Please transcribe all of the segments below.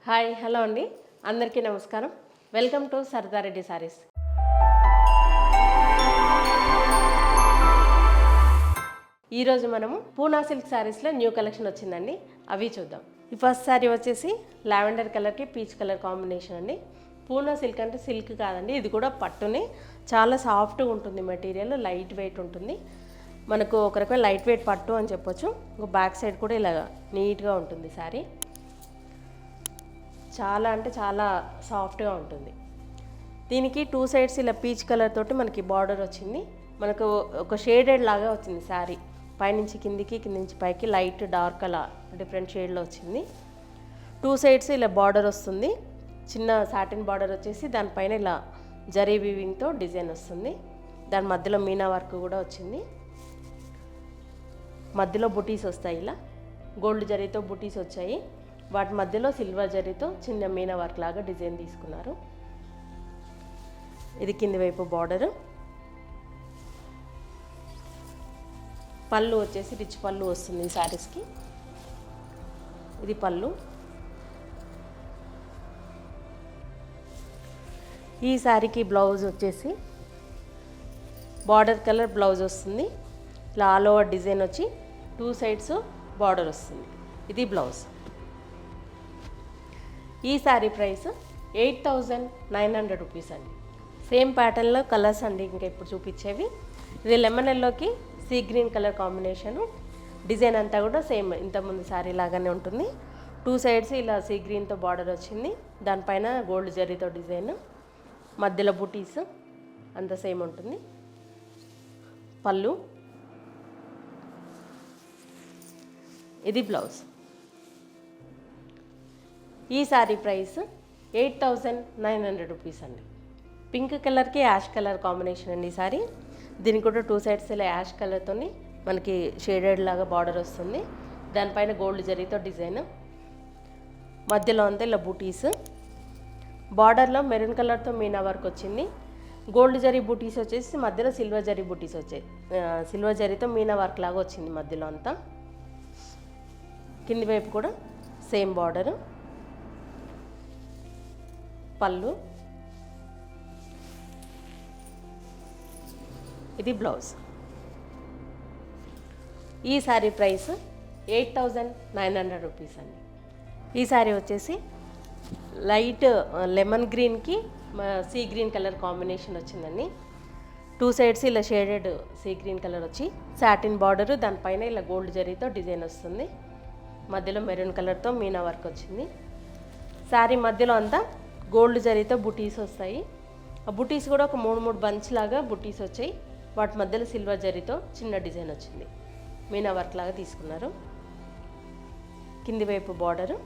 Hi hello అండి, అందరికీ నమస్కారం. Welcome to Saradareddy sarees. ఈరోజు మనము పూనా సిల్క్ సారీస్లో న్యూ కలెక్షన్ వచ్చిందండి, అవి చూద్దాం. ఈ ఫస్ట్ సారీ వచ్చేసి లావెండర్ కలర్కి పీచ్ కలర్ కాంబినేషన్ అండి. పూనా సిల్క్ అంటే సిల్క్ కాదండి, ఇది కూడా పట్టుని చాలా సాఫ్ట్గా ఉంటుంది. మెటీరియల్ లైట్ వెయిట్ ఉంటుంది. మనకు ఒక రకమైన లైట్ వెయిట్ పట్టు అని చెప్పొచ్చు. బ్యాక్ సైడ్ కూడా ఇలా నీట్గా ఉంటుంది శారీ. చాలా అంటే చాలా సాఫ్ట్గా ఉంటుంది. దీనికి టూ సైడ్స్ ఇలా పీచ్ కలర్ తోటి మనకి బార్డర్ వచ్చింది. మనకు ఒక షేడెడ్ లాగా వచ్చింది శారీ. పైనుంచి కిందికి, కింద నుంచి పైకి లైట్ డార్క్ అలా డిఫరెంట్ షేడ్లో వచ్చింది. టూ సైడ్స్ ఇలా బార్డర్ వస్తుంది. చిన్న సాటిన్ బార్డర్ వచ్చేసి దానిపైన ఇలా జరీ వీవింగ్తో డిజైన్ వస్తుంది. దాని మధ్యలో మీనా వర్క్ కూడా వచ్చింది. మధ్యలో బుటీస్ వస్తాయి, ఇలా గోల్డ్ జరీతో బుటీస్ వచ్చాయి. వాటి మధ్యలో సిల్వర్ జరీతో చిన్న మీనా వర్క్ లాగా డిజైన్ తీసుకున్నారు. ఇది కింది వైపు బార్డర్. పళ్ళు వచ్చేసి రిచ్ పళ్ళు వస్తుంది ఈ శారీస్కి. ఇది పళ్ళు. ఈ శారీకి బ్లౌజ్ వచ్చేసి బార్డర్ కలర్ బ్లౌజ్ వస్తుంది. ఇలా ఆల్ ఓవర్ డిజైన్ వచ్చి టూ సైడ్స్ బార్డర్ వస్తుంది. ఇది బ్లౌజ్. ఈ శారీ ప్రైస్ 8,900 రూపీస్ అండి. సేమ్ ప్యాటర్న్లో కలర్స్ అండి ఇంకా ఇప్పుడు చూపించేవి. ఇది లెమన్ ఎల్లోకి sea green colour combination. Design అంతా కూడా సేమ్ ఇంతకుముందు శారీ లాగానే ఉంటుంది. టూ సైడ్స్ ఇలా సీ గ్రీన్తో బార్డర్ వచ్చింది. దానిపైన గోల్డ్ జరీతో డిజైన్, మధ్యలో బుటీస్ అంతా సేమ్ ఉంటుంది. పళ్ళు. ఇది బ్లౌజ్. ఈ శారీ ప్రైస్ 8,900 రూపీస్ అండి. పింక్ కలర్కి యాష్ కలర్ కాంబినేషన్ అండి ఈ శారీ. దీనికి కూడా టూ సైడ్స్ ఇలా యాష్ కలర్తో మనకి షేడెడ్ లాగా బార్డర్ వస్తుంది. దానిపైన గోల్డ్ జరీతో డిజైన్, మధ్యలో అంతా ఇలా బూటీస్. బార్డర్లో మెరూన్ కలర్తో మీనా వర్క్ వచ్చింది. గోల్డ్ జరీ బూటీస్ వచ్చేసి మధ్యలో సిల్వర్ జరీ బూటీస్ వచ్చాయి. సిల్వర్ జరీతో మీనా వర్క్ లాగా వచ్చింది మధ్యలో అంతా. కింది వైపు కూడా సేమ్ బార్డరు. పళ్ళు. ఇది బ్లౌజ్. ఈ శారీ ప్రైస్ 8,900 రూపీస్ అండి. ఈ శారీ వచ్చేసి లైట్ లెమన్ గ్రీన్కి సీ గ్రీన్ కలర్ కాంబినేషన్ వచ్చిందండి. టూ సైడ్స్ ఇలా షేడెడ్ సీ గ్రీన్ కలర్ వచ్చి సాటిన్ బార్డరు, దానిపైన ఇలా గోల్డ్ జరీతో డిజైన్ వస్తుంది. మధ్యలో మెరూన్ కలర్తో మీనా వర్క్ వచ్చింది. శారీ మధ్యలో అంతా గోల్డ్ జరీతో బుటీస్ వస్తాయి. ఆ బుటీస్ కూడా ఒక మూడు బంచ్ లాగా బుటీస్ వచ్చాయి. వాటి మధ్యలో సిల్వర్ జరీతో చిన్న డిజైన్ వచ్చింది. మీనా వర్క్ లాగా తీసుకున్నారు. కింది వైపు బార్డరు.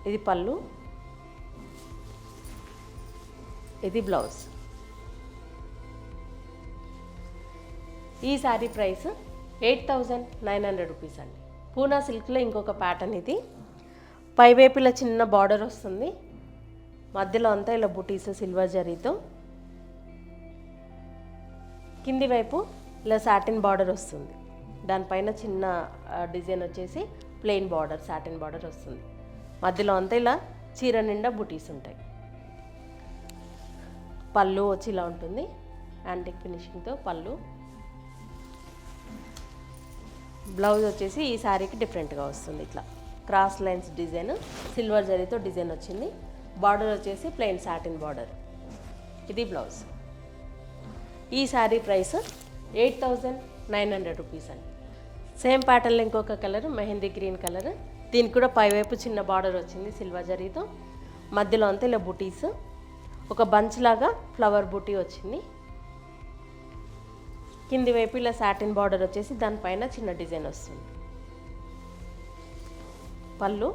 ఇది పళ్ళు. ఇది బ్లౌజ్. ఈ శారీ ప్రైస్ 8,900 రూపీస్ అండి. పూనా సిల్క్లో ఇంకొక ప్యాటర్న్ ఇది. పైవైపు ఇలా చిన్న బార్డర్ వస్తుంది. మధ్యలో అంతా ఇలా బుటీస్ సిల్వర్ జరీతో. కింది వైపు ఇలా సాటిన్ బార్డర్ వస్తుంది. దానిపైన చిన్న డిజైన్ వచ్చేసి ప్లెయిన్ బార్డర్, సాటిన్ బార్డర్ వస్తుంది. మధ్యలో అంతా ఇలా చీర నిండా బుటీస్ ఉంటాయి. పళ్ళు వచ్చి ఇలా ఉంటుంది, యాంటిక్ ఫినిషింగ్తో పళ్ళు. బ్లౌజ్ వచ్చేసి ఈ శారీకి డిఫరెంట్గా వస్తుంది. ఇట్లా క్రాస్ లైన్స్ డిజైన్, సిల్వర్ జరీతో డిజైన్ వచ్చింది. బార్డర్ వచ్చేసి ప్లెయిన్ సాటిన్ బార్డర్. ఇది బ్లౌజ్. ఈ శారీ ప్రైస్ 8,900 రూపీస్ అండి. సేమ్ ప్యాటర్న్లో ఇంకొక కలర్ మెహందీ గ్రీన్ కలర్. దీనికి కూడా పైవైపు చిన్న బార్డర్ వచ్చింది సిల్వర్ జరీతో. మధ్యలో అంతా ఇలా బుటీస్, ఒక బంచ్ లాగా ఫ్లవర్ బుటీ వచ్చింది. కింది వైపు ఇలా సాటిన్ బార్డర్ వచ్చేసి దానిపైన చిన్న డిజైన్ వస్తుంది. పళ్ళు.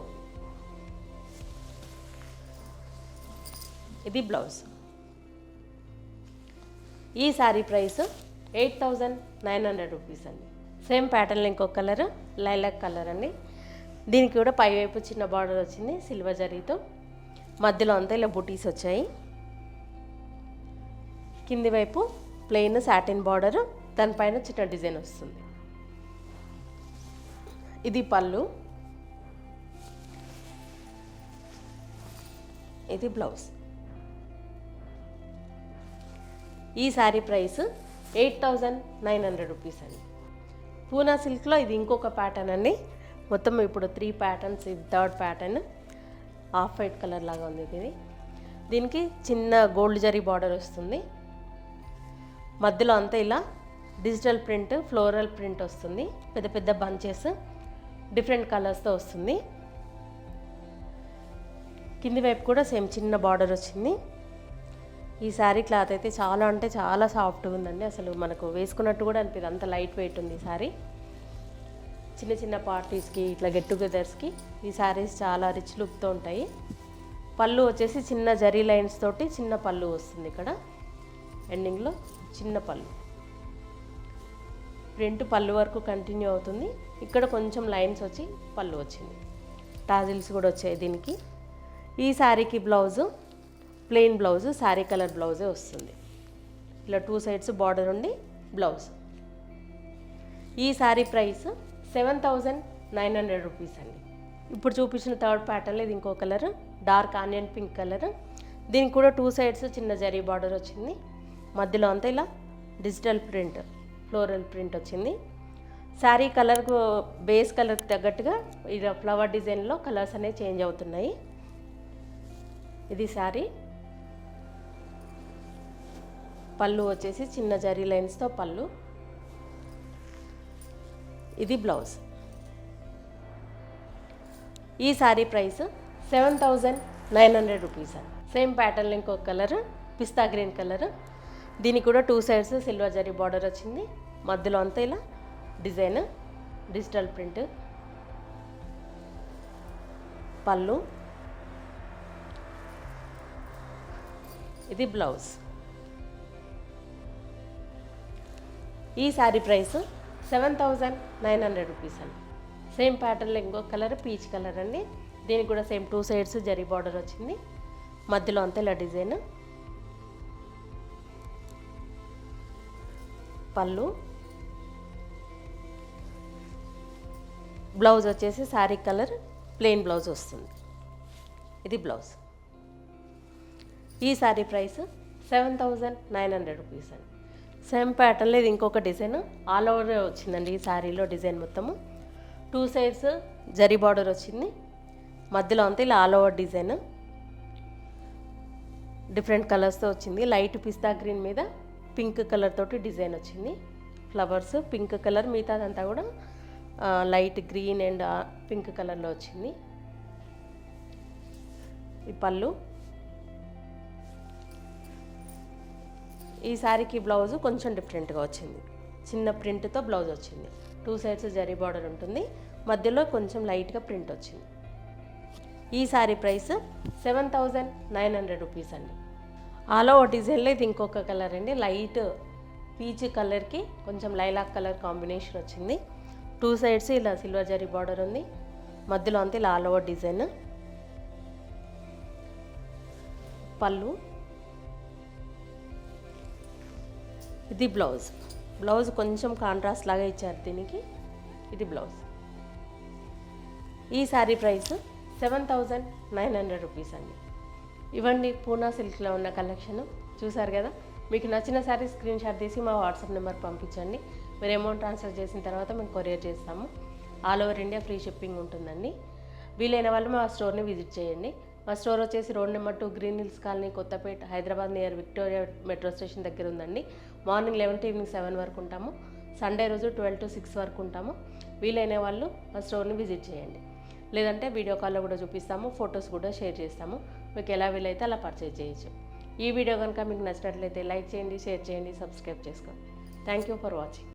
ఇది బ్లౌజ్. ఈ శారీ ప్రైస్ 8,900 రూపీస్ అండి. సేమ్ ప్యాటర్న్లో ఇంకొక కలర్ లైలాక్ కలర్ అండి. దీనికి కూడా పైవైపు చిన్న బార్డర్ వచ్చింది సిల్వర్ జరీతో. మధ్యలో అంతా ఇలా బుటీస్ వచ్చాయి. కింది వైపు ప్లెయిన్ సాటిన్ బార్డర్, దానిపైన చిన్న డిజైన్ వస్తుంది. ఇది పళ్ళు. ఇది బ్లౌజ్. ఈ శారీ ప్రైస్ 8,900 రూపీస్ అండి. పూనా సిల్క్లో ఇది ఇంకొక ప్యాటర్న్ అండి. మొత్తం ఇప్పుడు 3 ప్యాటర్న్స్, ఇది 3rd pattern. Off white colour లాగా ఉంది ఇది. దీనికి చిన్న గోల్డ్ జరీ బార్డర్ వస్తుంది. మధ్యలో అంతా ఇలా డిజిటల్ ప్రింట్, ఫ్లోరల్ ప్రింట్ వస్తుంది. పెద్ద పెద్ద బంచెస్ డిఫరెంట్ కలర్స్తో వస్తుంది. కింది వైపు కూడా సేమ్ చిన్న బార్డర్ వచ్చింది. ఈ శారీ క్లాత్ అయితే చాలా అంటే చాలా సాఫ్ట్గా ఉందండి. అసలు మనకు వేసుకున్నట్టు కూడా అనిపిది, అంత లైట్ వెయిట్ ఉంది ఈ శారీ. చిన్న చిన్న పార్టీస్కి, ఇట్లా గెట్ టుగెదర్స్కి ఈ శారీస్ చాలా రిచ్ లుక్తో ఉంటాయి. పళ్ళు వచ్చేసి చిన్న జరీ లైన్స్ తోటి చిన్న పళ్ళు వస్తుంది. ఇక్కడ ఎండింగ్లో చిన్న పళ్ళు, ప్రింట్ పళ్ళు వరకు కంటిన్యూ అవుతుంది. ఇక్కడ కొంచెం లైన్స్ వచ్చి పళ్ళు వచ్చింది. టాజిల్స్ కూడా వచ్చాయి దీనికి. ఈ శారీకి blouse plain blouse, saree colour బ్లౌజే వస్తుంది. ఇలా 2 సైడ్స్ బార్డర్ ఉండి బ్లౌజ్. ఈ శారీ ప్రైస్ 7,900 రూపీస్ అండి. ఇప్పుడు చూపించిన 3rd ప్యాటర్న్లో ఇది ఇంకో colour, dark onion pink colour. దీనికి కూడా 2 సైడ్స్ చిన్న జరీ బార్డర్ వచ్చింది. మధ్యలో అంతా ఇలా డిజిటల్ ప్రింట్, ఫ్లోరల్ ప్రింట్ వచ్చింది. శారీ కలర్కు బేస్ కలర్కి తగ్గట్టుగా ఇలా ఫ్లవర్ డిజైన్లో కలర్స్ అనేవి చేంజ్ అవుతున్నాయి. ఇది శారీ. పళ్ళు వచ్చేసి చిన్న జరీ లైన్స్తో పళ్ళు. ఇది బ్లౌజ్. ఈ శారీ ప్రైస్ 7,900 రూపీస్ అండి. సేమ్ ప్యాటర్న్లో ఇంకొక కలర్, పిస్తా గ్రీన్ కలర్. దీనికి కూడా 2 సైడ్స్ సిల్వర్ జరీ బార్డర్ వచ్చింది. మధ్యలో అంతా ఇలా డిజైన్, డిజిటల్ ప్రింట్. పళ్ళు. ఇది బ్లౌజ్. ఈ శారీ ప్రైస్ 7,900 రూపీస్ అండి. సేమ్ ప్యాటర్న్లో ఇంకో కలర్ పీచ్ కలర్ అండి. దీనికి కూడా సేమ్ 2 సైడ్స్ జరీ బార్డర్ వచ్చింది. మధ్యలో అంతా ఇలా డిజైన్. పళ్ళు. బ్లౌజ్ వచ్చేసి శారీ కలర్ ప్లెయిన్ బ్లౌజ్ వస్తుంది. ఇది బ్లౌజ్. ఈ శారీ ప్రైస్ 7,900 రూపీస్ అండి. సేమ్ ప్యాటర్న్లో ఇది ఇంకొక డిజైన్, ఆల్ ఓవర్ వచ్చిందండి ఈ శారీలో డిజైన్ మొత్తము. 2 సైడ్స్ జరీ బార్డర్ వచ్చింది. మధ్యలో అంతా ఇలా ఆల్ ఓవర్ డిజైన్ డిఫరెంట్ కలర్స్తో వచ్చింది. లైట్ పిస్తా గ్రీన్ మీద పింక్ కలర్ తోటి డిజైన్ వచ్చింది. ఫ్లవర్స్ పింక్ కలర్, మిగతాదంతా కూడా లైట్ గ్రీన్ అండ్ పింక్ కలర్లో వచ్చింది. ఈ పళ్ళు. ఈ శారీకి బ్లౌజ్ కొంచెం డిఫరెంట్గా వచ్చింది. చిన్న ప్రింట్తో బ్లౌజ్ వచ్చింది. 2 సైడ్స్ జరీ బార్డర్ ఉంటుంది. మధ్యలో కొంచెం లైట్గా ప్రింట్ వచ్చింది. ఈ శారీ ప్రైస్ 7,900 రూపీస్ అండి. ఆల్ ఓవర్ డిజైన్లో ఇది ఇంకొక కలర్ అండి. లైట్ పీచ్ కలర్కి కొంచెం లైలాక్ కలర్ కాంబినేషన్ వచ్చింది. 2 సైడ్స్ ఇలా సిల్వర్ జరీ బార్డర్ ఉంది. మధ్యలో అంతా ఇలా ఆల్ ఓవర్ డిజైన్. పళ్ళు. ఇది బ్లౌజ్. బ్లౌజ్ కొంచెం కాంట్రాస్ట్ లాగా ఇచ్చారు దీనికి. ఇది బ్లౌజ్. ఈ శారీ ప్రైస్ 7,900 రూపీస్ అండి. ఇవ్వండి పూనా సిల్క్లో ఉన్న కలెక్షన్ చూసారు కదా. మీకు నచ్చిన శారీ స్క్రీన్ షాట్ తీసి మా వాట్సాప్ నెంబర్ పంపించండి. మీరు అమౌంట్ ట్రాన్స్ఫర్ చేసిన తర్వాత మేము కొరియర్ చేస్తాము. All over India free shipping ఉంటుందండి. వీలైన వాళ్ళు మా స్టోర్ని విజిట్ చేయండి. మా స్టోర్ వచ్చేసి road number 2 Green Hills colony, Kothapet, Hyderabad near Victoria metro station దగ్గర ఉందండి. మార్నింగ్ 11 to ఈవినింగ్ 7 వరకు ఉంటాము. సండే రోజు 12 to 6 వరకు ఉంటాము. వీలైన వాళ్ళు మా స్టోర్ని విజిట్ చేయండి. లేదంటే వీడియో కాల్లో కూడా చూపిస్తాము, ఫొటోస్ కూడా షేర్ చేస్తాము. మీకు ఎలా వీలైతే అలా పర్చేజ్ చేయొచ్చు. ఈ వీడియో కనుక మీకు నచ్చినట్లయితే లైక్ చేయండి, షేర్ చేయండి, సబ్స్క్రైబ్ చేసుకోండి. Thank you for watching.